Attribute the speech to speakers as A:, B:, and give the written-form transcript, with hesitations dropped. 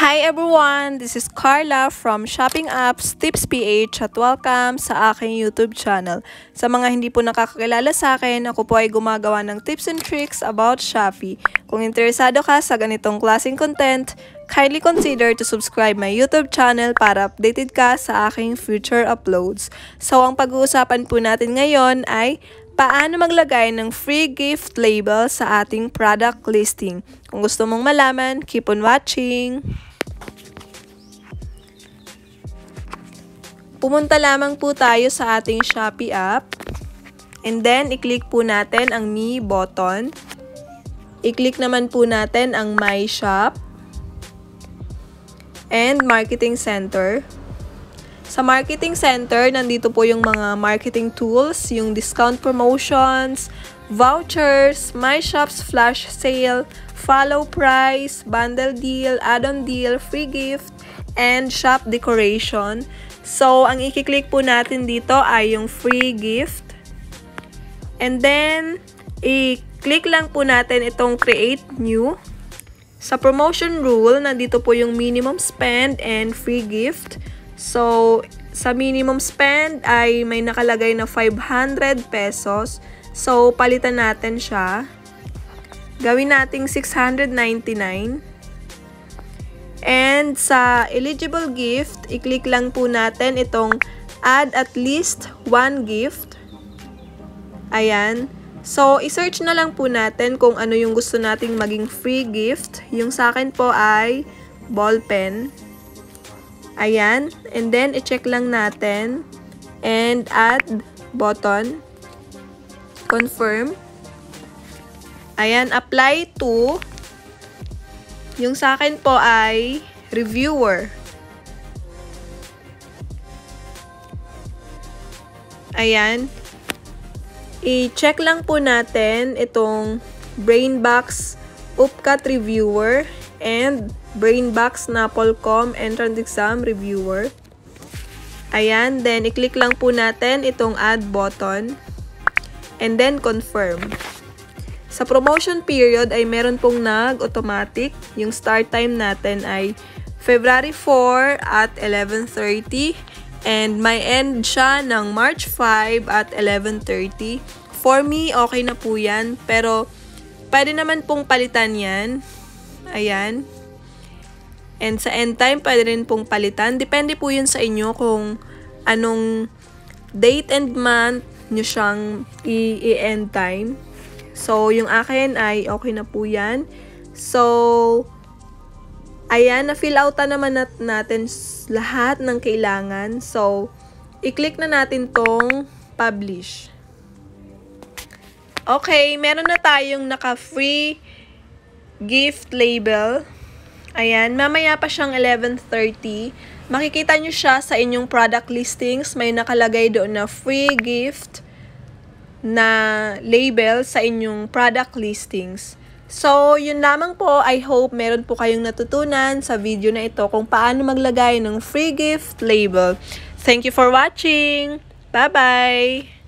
A: Hi everyone! This is Carla from Shopping Apps Tips PH at welcome sa aking YouTube channel. Sa mga hindi po nakakakilala sa akin, ako po ay gumagawa ng tips and tricks about Shopee. Kung interesado ka sa ganitong klaseng content, kindly consider to subscribe my YouTube channel para updated ka sa aking future uploads. So ang pag-uusapan po natin ngayon ay paano maglagay ng free gift label sa ating product listing. Kung gusto mong malaman, keep on watching! Pumunta lamang po tayo sa ating Shopee app. And then, i-click po natin ang Me button. I-click naman po natin ang My Shop. And Marketing Center. Sa Marketing Center, nandito po yung mga marketing tools, yung discount promotions, vouchers, My Shop's flash sale, follow price, bundle deal, add-on deal, free gift, and shop decoration. So, ang i-click po natin dito ay yung free gift. And then, i-click lang po natin itong create new. Sa promotion rule, nandito po yung minimum spend and free gift. So, sa minimum spend ay may nakalagay na 500 pesos. So, palitan natin siya. Gawin nating 699. And sa eligible gift, i-click lang po natin itong add at least one gift. Ayan. So, i-search na lang po natin kung ano yung gusto nating maging free gift. Yung sa akin po ay ball pen. Ayan. And then, i-check lang natin. And add button. Confirm. Ayan. Apply to. Yung sa akin po ay reviewer. Ayan. I-check lang po natin itong Brainbox Upcut Reviewer and Brainbox Napolcom Entrance Exam Reviewer. Ayan. Then, i-click lang po natin itong add button. And then, confirm. Sa promotion period ay meron pong nag-automatic. Yung start time natin ay February 4 at 11:30. And may end siya ng March 5 at 11:30. For me, okay na po yan. Pero, pwede naman pong palitan yan. Ayan. And sa end time, pwede rin pong palitan. Depende po yun sa inyo kung anong date and month nyo siyang i-end time. So, yung akin ay okay na po yan. So, ayan, na-fill out na naman natin lahat ng kailangan. So, i-click na natin tong publish. Okay, meron na tayong naka-free gift label. Ayan, mamaya pa siyang 11:30. Makikita nyo siya sa inyong product listings. May nakalagay doon na free gift na label sa inyong product listings. So, yun lamang po. I hope meron po kayong natutunan sa video na ito kung paano maglagay ng free gift label. Thank you for watching! Bye-bye!